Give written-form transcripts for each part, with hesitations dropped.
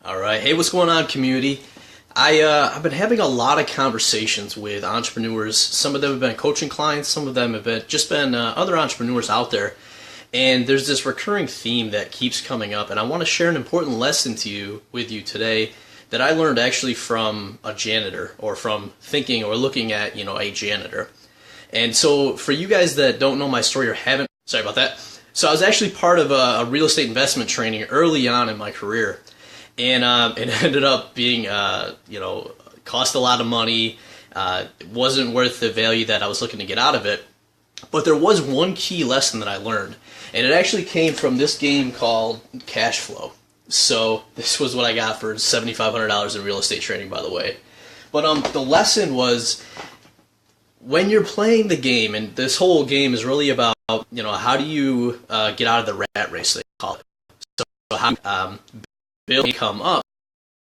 All right. Hey, what's going on, community? I've been having a lot of conversations with entrepreneurs. Some of them have been coaching clients. Some of them have been other entrepreneurs out there. And there's this recurring theme that keeps coming up. And I want to share an important lesson with you today that I learned actually from a janitor, or from thinking or looking at, a janitor. And so for you guys that don't know my story or haven't, sorry about that. So I was actually part of a real estate investment training early on in my career. And it ended up being, cost a lot of money. It wasn't worth the value that I was looking to get out of it. But there was one key lesson that I learned. And it actually came from this game called Cash Flow. So this was what I got for $7,500 in real estate training, by the way. But the lesson was, when you're playing the game, and this whole game is really about, how do you get out of the rat race, they call it. So how build income up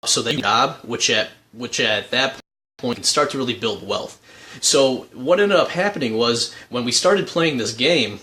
so that you job, which at that point can start to really build wealth. So what ended up happening was, when we started playing this game,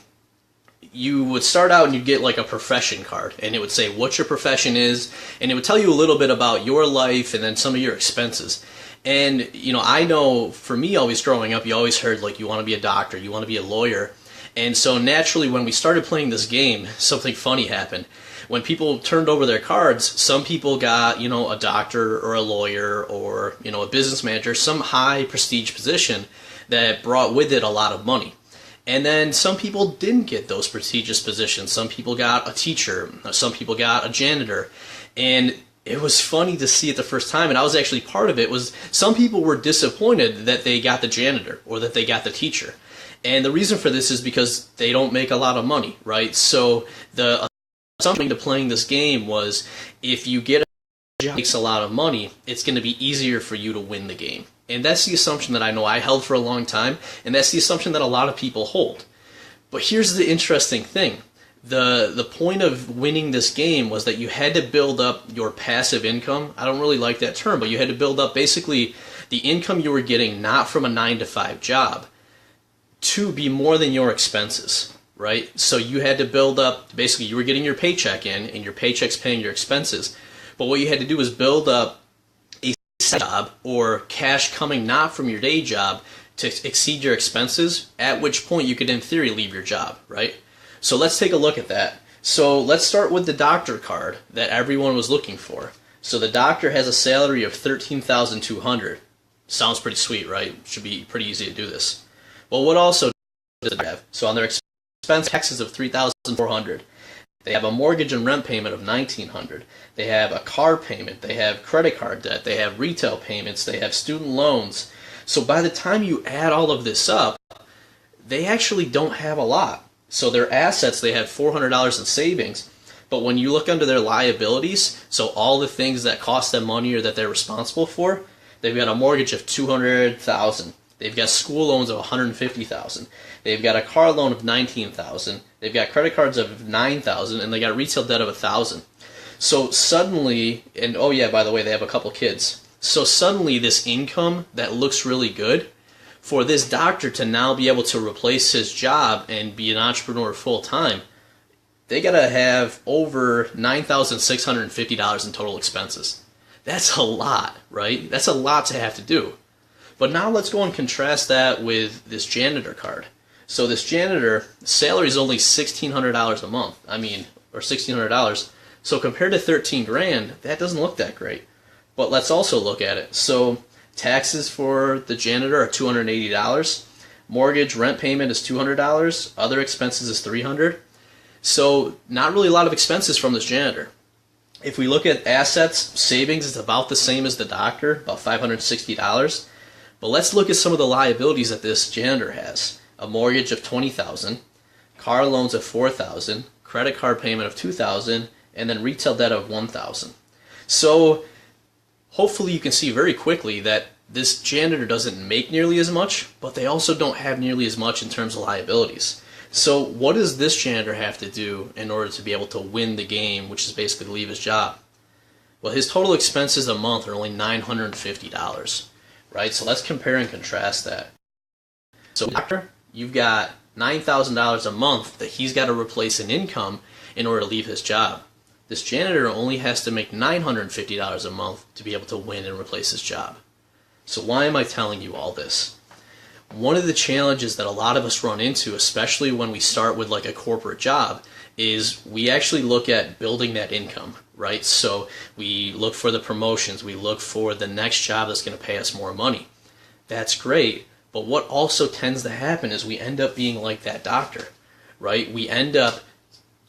you would start out and you'd get like a profession card, and it would say what your profession is, and it would tell you a little bit about your life and then some of your expenses. And I know for me, always growing up, you always heard like, you want to be a doctor, you want to be a lawyer. And so naturally, when we started playing this game, something funny happened. When people turned over their cards, some people got, a doctor or a lawyer or, a business manager, some high prestige position that brought with it a lot of money. And then some people didn't get those prestigious positions. Some people got a teacher, some people got a janitor. And it was funny to see it the first time, and I was actually part of it, was some people were disappointed that they got the janitor or that they got the teacher. And the reason for this is because they don't make a lot of money, right? So the something to playing this game was, if you get a job that makes a lot of money, it's going to be easier for you to win the game. And that's the assumption that I know I held for a long time, and that's the assumption that a lot of people hold. But here's the interesting thing. The point of winning this game was that you had to build up your passive income. I don't really like that term, but you had to build up basically the income you were getting not from a 9-to-5 job to be more than your expenses. Right? So you had to build up, basically you were getting your paycheck in, and your paycheck's paying your expenses. But what you had to do was build up a side job, or cash coming not from your day job, to exceed your expenses, at which point you could in theory leave your job, right? So let's take a look at that. So let's start with the doctor card that everyone was looking for. So the doctor has a salary of $13,200. Sounds pretty sweet, right? Should be pretty easy to do this. Well, what also does it have? So on their expense taxes of $3,400. They have a mortgage and rent payment of $1,900. They have a car payment. They have credit card debt. They have retail payments. They have student loans. So by the time you add all of this up, they actually don't have a lot. So their assets, they have $400 in savings. But when you look under their liabilities, so all the things that cost them money or that they're responsible for, they've got a mortgage of $200,000. They've got school loans of $150,000. They've got a car loan of $19,000. They've got credit cards of $9,000, and they got retail debt of $1,000. So suddenly, and oh yeah, by the way, they have a couple kids. So suddenly, this income that looks really good, for this doctor to now be able to replace his job and be an entrepreneur full time, they gotta have over $9,650 in total expenses. That's a lot, right? That's a lot to have to do. But now let's go and contrast that with this janitor card. So this janitor, salary is only $1,600 a month. Or $1,600. So compared to 13 grand, that doesn't look that great. But let's also look at it. So taxes for the janitor are $280. Mortgage, rent payment is $200. Other expenses is $300. So not really a lot of expenses from this janitor. If we look at assets, savings is about the same as the doctor, about $560. But let's look at some of the liabilities that this janitor has. A mortgage of $20,000, car loans of $4,000, credit card payment of $2,000, and then retail debt of $1,000. So hopefully you can see very quickly that this janitor doesn't make nearly as much, but they also don't have nearly as much in terms of liabilities. So what does this janitor have to do in order to be able to win the game, which is basically leave his job? Well, his total expenses a month are only $950. Right? So let's compare and contrast that. So doctor, you've got $9,000 a month that he's got to replace in income in order to leave his job. This janitor only has to make $950 a month to be able to win and replace his job. So why am I telling you all this? One of the challenges that a lot of us run into, especially when we start with like a corporate job, is we actually look at building that income, right? So we look for the promotions, we look for the next job that's going to pay us more money. That's great, but what also tends to happen is we end up being like that doctor, right? We end up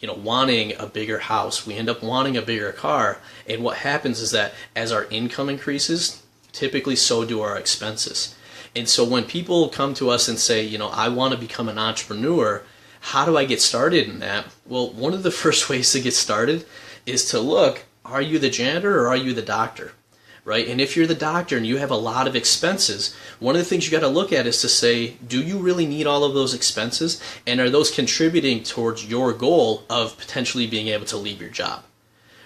wanting a bigger house, we end up wanting a bigger car, and what happens is that as our income increases, typically so do our expenses. And so when people come to us and say, I want to become an entrepreneur, how do I get started in that? Well, one of the first ways to get started is to look, are you the janitor or are you the doctor? Right? And if you're the doctor and you have a lot of expenses, one of the things you got to look at is to say, do you really need all of those expenses? And are those contributing towards your goal of potentially being able to leave your job?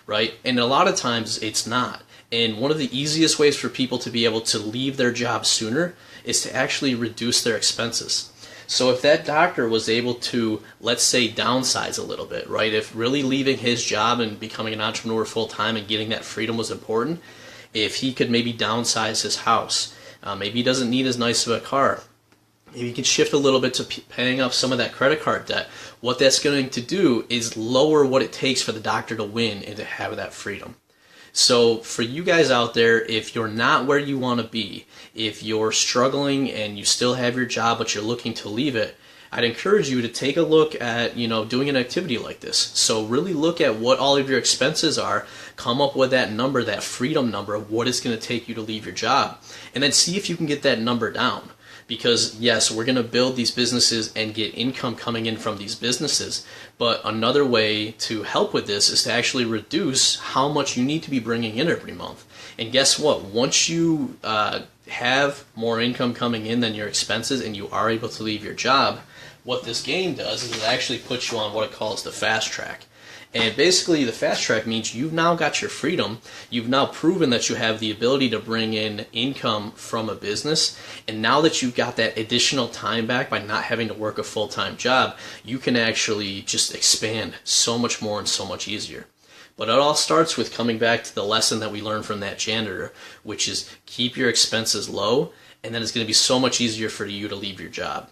Right? And a lot of times it's not. And one of the easiest ways for people to be able to leave their job sooner is to actually reduce their expenses. So if that doctor was able to, let's say, downsize a little bit, right? If really leaving his job and becoming an entrepreneur full-time and getting that freedom was important, if he could maybe downsize his house, maybe he doesn't need as nice of a car, maybe he can shift a little bit to paying off some of that credit card debt. What that's going to do is lower what it takes for the doctor to win and to have that freedom. So for you guys out there, if you're not where you want to be, if you're struggling and you still have your job but you're looking to leave it, I'd encourage you to take a look at, doing an activity like this. So really look at what all of your expenses are, come up with that number, that freedom number of what it's going to take you to leave your job, and then see if you can get that number down. Because yes, we're going to build these businesses and get income coming in from these businesses, but another way to help with this is to actually reduce how much you need to be bringing in every month. And guess what? Once you have more income coming in than your expenses and you are able to leave your job, what this game does is it actually puts you on what it calls the fast track. And basically the fast track means you've now got your freedom, you've now proven that you have the ability to bring in income from a business, and now that you've got that additional time back by not having to work a full-time job, you can actually just expand so much more and so much easier. But it all starts with coming back to the lesson that we learned from that janitor, which is keep your expenses low, and then it's going to be so much easier for you to leave your job.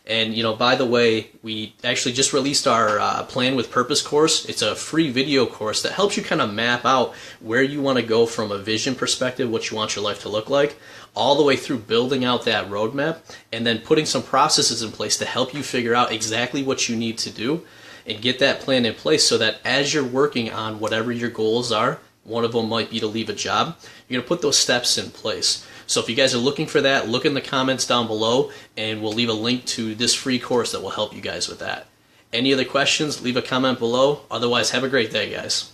And, by the way, we actually just released our Plan with Purpose course. It's a free video course that helps you kind of map out where you want to go from a vision perspective, what you want your life to look like, all the way through building out that roadmap and then putting some processes in place to help you figure out exactly what you need to do and get that plan in place so that as you're working on whatever your goals are, one of them might be to leave a job, you're going to put those steps in place. So if you guys are looking for that, look in the comments down below and we'll leave a link to this free course that will help you guys with that. Any other questions, leave a comment below. Otherwise, have a great day, guys.